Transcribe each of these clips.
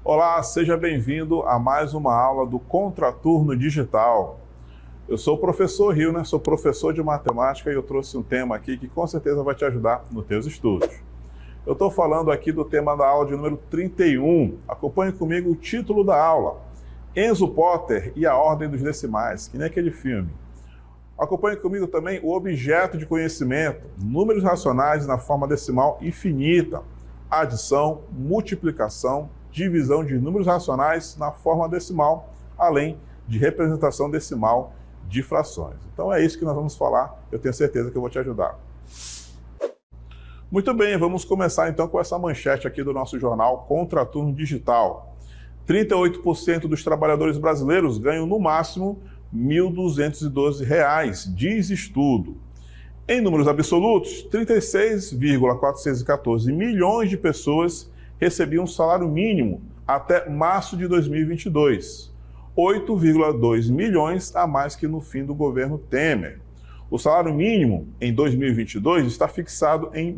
Olá, seja bem-vindo a mais uma aula do Contraturno Digital. Eu sou o professor Rio, né? Sou professor de matemática e eu trouxe um tema aqui que com certeza vai te ajudar nos teus estudos. Eu estou falando aqui do tema da aula de número 31. Acompanhe comigo o título da aula: Enzo Potter e a Ordem dos Decimais, que nem aquele filme. Acompanhe comigo também o objeto de conhecimento: números racionais na forma decimal infinita, adição, multiplicação, divisão de números racionais na forma decimal, além de representação decimal de frações. Então é isso que nós vamos falar, eu tenho certeza que eu vou te ajudar. Muito bem, vamos começar então com essa manchete aqui do nosso jornal Contraturno Digital. 38% dos trabalhadores brasileiros ganham no máximo R$ 1.212, diz estudo. Em números absolutos, 36,414 milhões de pessoas recebiam um salário mínimo até março de 2022, 8,2 milhões a mais que no fim do governo Temer. O salário mínimo em 2022 está fixado em R$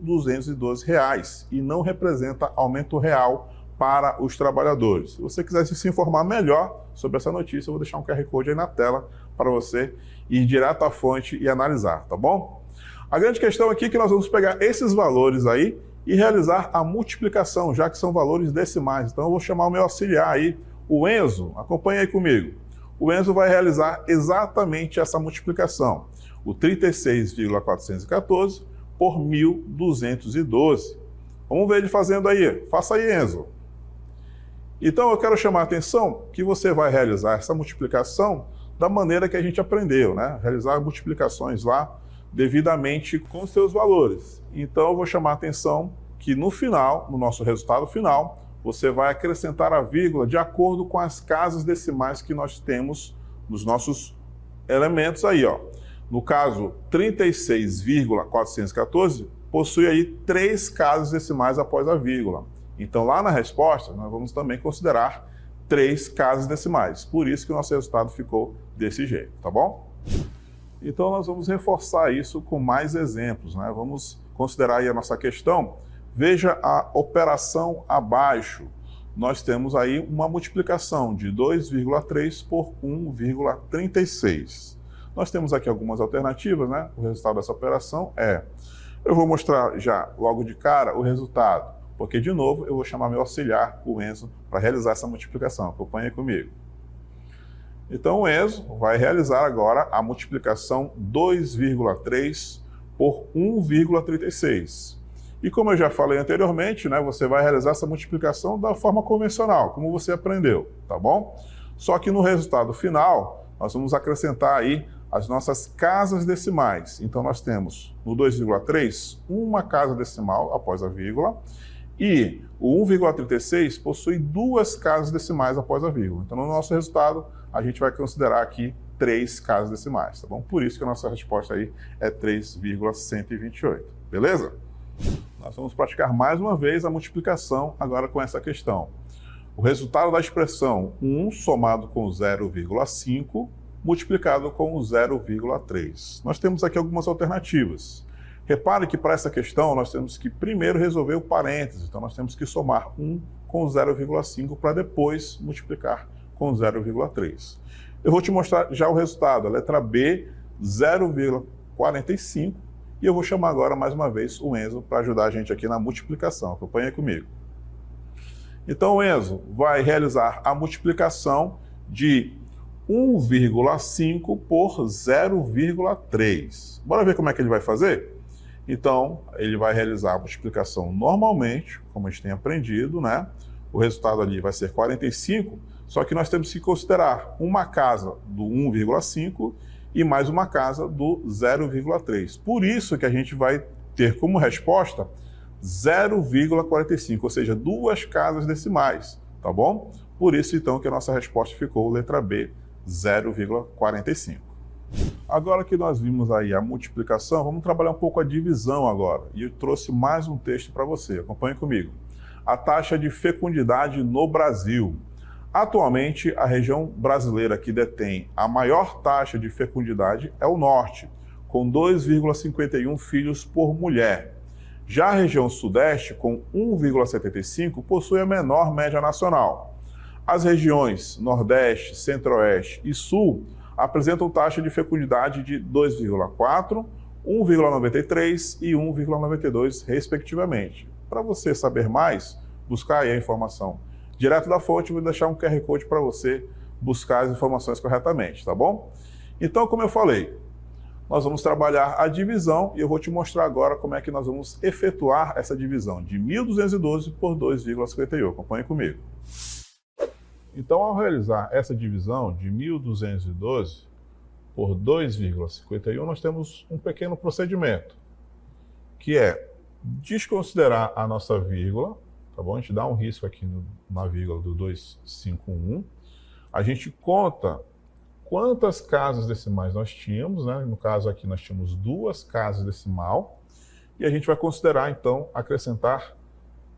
1.212 e não representa aumento real para os trabalhadores. Se você quiser se informar melhor sobre essa notícia, eu vou deixar um QR Code aí na tela para você ir direto à fonte e analisar, tá bom? A grande questão aqui é que nós vamos pegar esses valores aí e realizar a multiplicação, já que são valores decimais. Então eu vou chamar o meu auxiliar aí, o Enzo, acompanha aí comigo. O Enzo vai realizar exatamente essa multiplicação, o 36,414 por 1.212. Vamos ver ele fazendo aí, faça aí, Enzo. Então eu quero chamar a atenção que você vai realizar essa multiplicação da maneira que a gente aprendeu, né? Realizar multiplicações lá devidamente com seus valores. Então eu vou chamar a atenção que no final, no nosso resultado final, você vai acrescentar a vírgula de acordo com as casas decimais que nós temos nos nossos elementos aí, ó. No caso, 36,414 possui aí 3 casas decimais após a vírgula. Então lá na resposta, nós vamos também considerar 3 casas decimais. Por isso que o nosso resultado ficou desse jeito, tá bom? Então nós vamos reforçar isso com mais exemplos, né? Vamos considerar aí a nossa questão. Veja a operação abaixo. Nós temos aí uma multiplicação de 2,3 por 1,36. Nós temos aqui algumas alternativas, né? O resultado dessa operação é... Eu vou mostrar já logo de cara o resultado, porque de novo eu vou chamar meu auxiliar, o Enzo, para realizar essa multiplicação. Acompanhe comigo. Então o Enzo vai realizar agora a multiplicação 2,3 por 1,36. E como eu já falei anteriormente, né, você vai realizar essa multiplicação da forma convencional, como você aprendeu, tá bom? Só que no resultado final, nós vamos acrescentar aí as nossas casas decimais. Então nós temos no 2,3 uma casa decimal após a vírgula, e o 1,36 possui 2 casas decimais após a vírgula. Então no nosso resultado, a gente vai considerar aqui 3 casas decimais, tá bom? Por isso que a nossa resposta aí é 3,128, beleza? Nós vamos praticar mais uma vez a multiplicação agora com essa questão. O resultado da expressão 1 somado com 0,5 multiplicado com 0,3. Nós temos aqui algumas alternativas. Repare que para essa questão nós temos que primeiro resolver o parênteses, então nós temos que somar 1 com 0,5 para depois multiplicar com 0,3. Eu vou te mostrar já o resultado, a letra B, 0,45, e eu vou chamar agora mais uma vez o Enzo para ajudar a gente aqui na multiplicação. Acompanhe comigo. Então o Enzo vai realizar a multiplicação de 1,5 por 0,3. Bora ver como é que ele vai fazer? Então, ele vai realizar a multiplicação normalmente, como a gente tem aprendido, né? O resultado ali vai ser 45, só que nós temos que considerar uma casa do 1,5 e mais uma casa do 0,3. Por isso que a gente vai ter como resposta 0,45, ou seja, 2 casas decimais, tá bom? Por isso, então, que a nossa resposta ficou letra B, 0,45. Agora que nós vimos aí a multiplicação, vamos trabalhar um pouco a divisão agora. E eu trouxe mais um texto para você, acompanhe comigo. a taxa de fecundidade no Brasil. Atualmente, a região brasileira que detém a maior taxa de fecundidade é o norte, com 2,51 filhos por mulher. Já a região sudeste, com 1,75, possui a menor média nacional. As regiões nordeste, centro-oeste e sul apresentam taxa de fecundidade de 2,4, 1,93 e 1,92, respectivamente. Para você saber mais, buscar aí a informação direto da fonte, vou deixar um QR Code para você buscar as informações corretamente, tá bom? Então, como eu falei, nós vamos trabalhar a divisão e eu vou te mostrar agora como é que nós vamos efetuar essa divisão de 1.212 por 2,51. Acompanhe comigo. Então, ao realizar essa divisão de 1.212 por 2,51, nós temos um pequeno procedimento, que é desconsiderar a nossa vírgula, tá bom? A gente dá um risco aqui na vírgula do 251. A gente conta quantas casas decimais nós tínhamos, né? No caso aqui nós tínhamos 2 casas decimal, e a gente vai considerar, então, acrescentar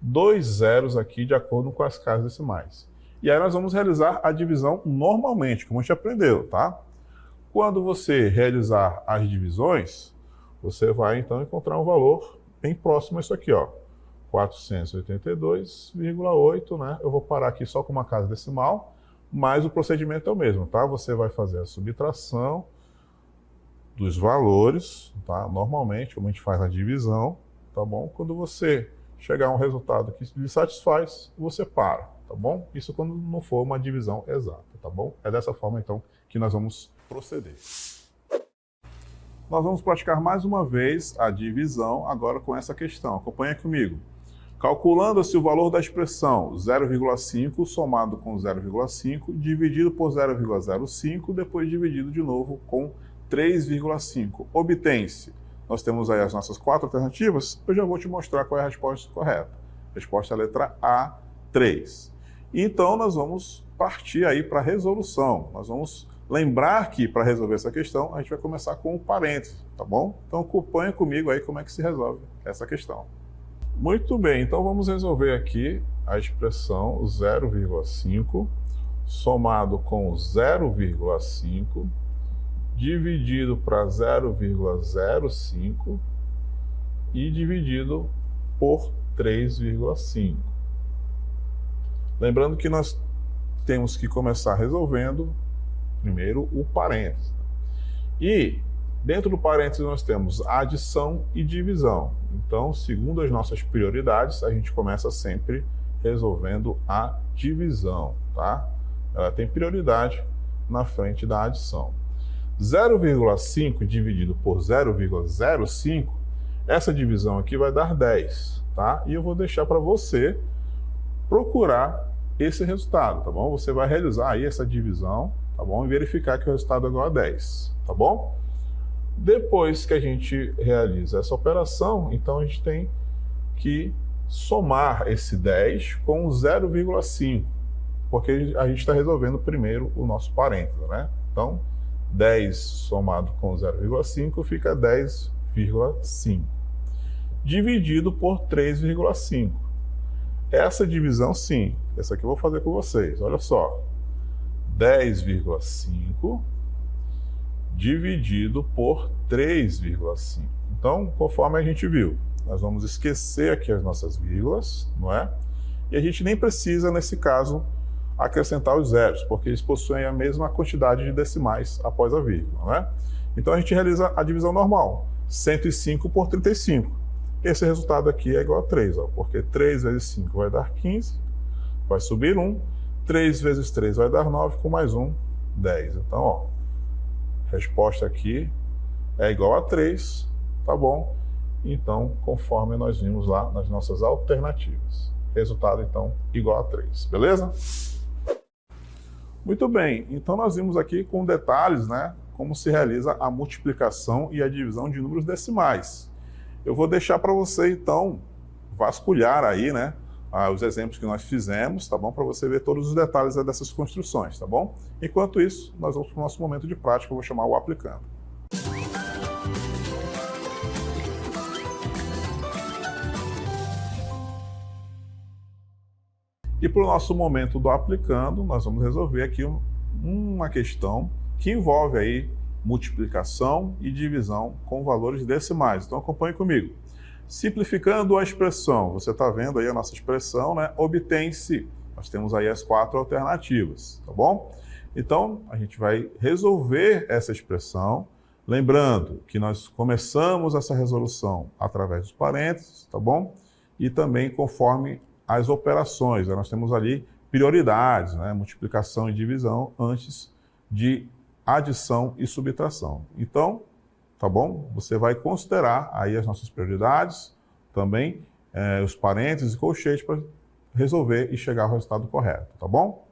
2 zeros aqui de acordo com as casas decimais. E aí nós vamos realizar a divisão normalmente, como a gente aprendeu, tá? Quando você realizar as divisões, você vai então encontrar um valor bem próximo a isso aqui, ó, 482,8, né? Eu vou parar aqui só com uma casa decimal, mas o procedimento é o mesmo, tá? Você vai fazer a subtração dos valores, tá? Normalmente, como a gente faz a divisão, tá bom? Quando você chegar a um resultado que lhe satisfaz, você para, tá bom? Isso quando não for uma divisão exata, tá bom? É dessa forma, então, que nós vamos proceder. Nós vamos praticar mais uma vez a divisão agora com essa questão. Acompanha comigo. Calculando-se o valor da expressão 0,5 somado com 0,5 dividido por 0,05, depois dividido de novo com 3,5. Obtém-se. Nós temos aí as nossas 4 alternativas. Eu já vou te mostrar qual é a resposta correta. Resposta é a letra A, 3. Então, nós vamos partir aí para a resolução. Nós vamos lembrar que, para resolver essa questão, a gente vai começar com o parênteses, tá bom? Então, acompanha comigo aí como é que se resolve essa questão. Muito bem, então vamos resolver aqui a expressão 0,5 somado com 0,5 dividido para 0,05 e dividido por 3,5. Lembrando que nós temos que começar resolvendo primeiro o parênteses. E dentro do parênteses nós temos adição e divisão. Então, segundo as nossas prioridades, a gente começa sempre resolvendo a divisão, tá? Ela tem prioridade na frente da adição. 0,5 dividido por 0,05, essa divisão aqui vai dar 10, tá? E eu vou deixar para você procurar esse resultado, tá bom? Você vai realizar aí essa divisão, tá bom? E verificar que o resultado é igual a 10, tá bom? Depois que a gente realiza essa operação, então a gente tem que somar esse 10 com o 0,5, porque a gente está resolvendo primeiro o nosso parênteses, né? Então, 10 somado com 0,5 fica 10,5, dividido por 3,5. Essa divisão, sim, essa aqui eu vou fazer com vocês, olha só. 10,5 dividido por 3,5. Então, conforme a gente viu, nós vamos esquecer aqui as nossas vírgulas, não é? E a gente nem precisa, nesse caso, acrescentar os zeros, porque eles possuem a mesma quantidade de decimais após a vírgula, não é? Então, a gente realiza a divisão normal, 105 por 35. Esse resultado aqui é igual a 3, ó, porque 3 vezes 5 vai dar 15, vai subir 1, 3 vezes 3 vai dar 9, com mais 1, 10. Então, ó, resposta aqui é igual a 3, tá bom? Então, conforme nós vimos lá nas nossas alternativas. Resultado, então, igual a 3, beleza? Muito bem, então nós vimos aqui com detalhes, né, como se realiza a multiplicação e a divisão de números decimais. Eu vou deixar para você, então, vasculhar aí, né, os exemplos que nós fizemos, tá bom? Para você ver todos os detalhes dessas construções, tá bom? Enquanto isso, nós vamos para o nosso momento de prática, eu vou chamar o aplicando. E para o nosso momento do aplicando, nós vamos resolver aqui uma questão que envolve aí multiplicação e divisão com valores decimais. Então acompanhe comigo. Simplificando a expressão, você está vendo aí a nossa expressão, né? Obtém-se. Nós temos aí as 4 alternativas, tá bom? Então, a gente vai resolver essa expressão, lembrando que nós começamos essa resolução através dos parênteses, tá bom? E também conforme as operações, né? Nós temos ali prioridades, né? Multiplicação e divisão antes de adição e subtração. Então, tá bom? Você vai considerar aí as nossas prioridades, também os parênteses e colchetes para resolver e chegar ao resultado correto, tá bom?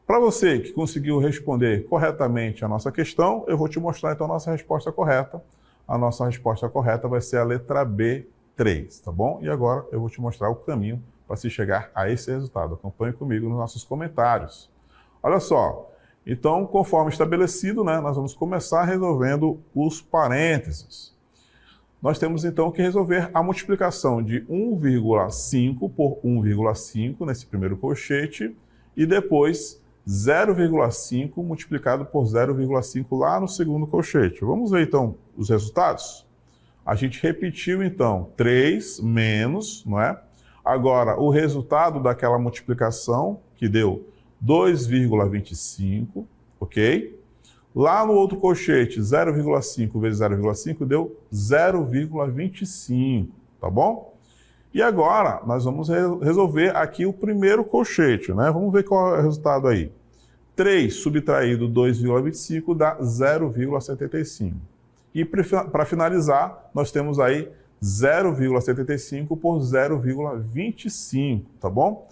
Para você que conseguiu responder corretamente a nossa questão, eu vou te mostrar então a nossa resposta correta. A nossa resposta correta vai ser a letra B3, tá bom? E agora eu vou te mostrar o caminho para se chegar a esse resultado. Acompanhe comigo nos nossos comentários. Olha só, então conforme estabelecido, né, nós vamos começar resolvendo os parênteses. Nós temos então que resolver a multiplicação de 1,5 por 1,5 nesse primeiro colchete e depois 0,5 multiplicado por 0,5 lá no segundo colchete. Vamos ver então os resultados? A gente repetiu então 3 menos, não é? Agora o resultado daquela multiplicação que deu 2,25, ok? Lá no outro colchete, 0,5 vezes 0,5 deu 0,25, tá bom? E agora, nós vamos resolver aqui o primeiro colchete, né? Vamos ver qual é o resultado aí. 3 subtraído 2,25 dá 0,75. E para finalizar, nós temos aí 0,75 por 0,25, tá bom?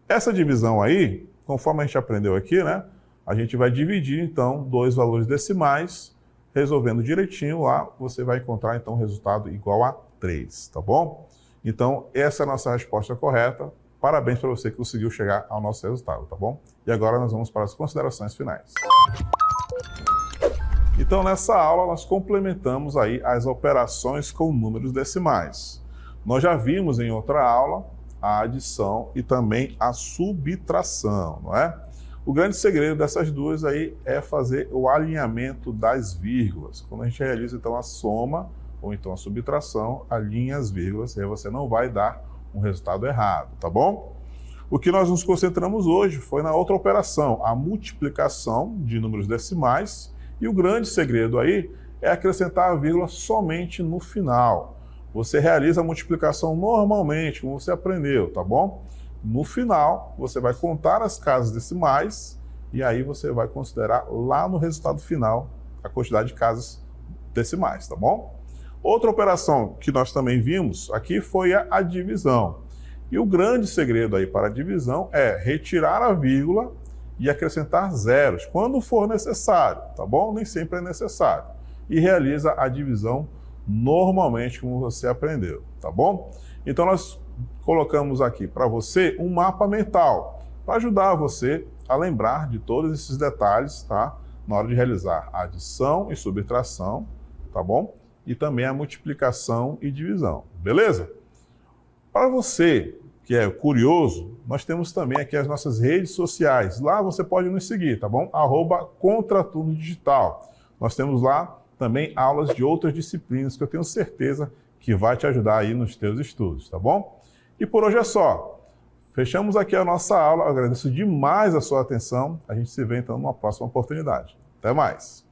Essa divisão aí, conforme a gente aprendeu aqui, né? A gente vai dividir, então, 2 valores decimais, resolvendo direitinho lá, você vai encontrar, então, o resultado igual a 3, tá bom? Então, essa é a nossa resposta correta. Parabéns para você que conseguiu chegar ao nosso resultado, tá bom? E agora nós vamos para as considerações finais. Então, nessa aula, nós complementamos aí as operações com números decimais. Nós já vimos em outra aula a adição e também a subtração, não é? O grande segredo dessas duas aí é fazer o alinhamento das vírgulas. Quando a gente realiza, então, a soma ou então a subtração, alinha as vírgulas, e aí você não vai dar um resultado errado, tá bom? O que nós nos concentramos hoje foi na outra operação, a multiplicação de números decimais, e o grande segredo aí é acrescentar a vírgula somente no final. Você realiza a multiplicação normalmente, como você aprendeu, tá bom? No final, você vai contar as casas decimais, e aí você vai considerar lá no resultado final a quantidade de casas decimais, tá bom? Outra operação que nós também vimos aqui foi a divisão. E o grande segredo aí para a divisão é retirar a vírgula e acrescentar zeros, quando for necessário, tá bom? Nem sempre é necessário. E realiza a divisão normalmente, como você aprendeu, tá bom? Então nós colocamos aqui para você um mapa mental, para ajudar você a lembrar de todos esses detalhes, tá? Na hora de realizar a adição e subtração, tá bom? E também a multiplicação e divisão, beleza? Para você que é curioso, nós temos também aqui as nossas redes sociais. Lá você pode nos seguir, tá bom? @Contraturno Digital. Nós temos lá também aulas de outras disciplinas que eu tenho certeza que vai te ajudar aí nos teus estudos, tá bom? E por hoje é só. Fechamos aqui a nossa aula. Eu agradeço demais a sua atenção. A gente se vê então numa próxima oportunidade. Até mais!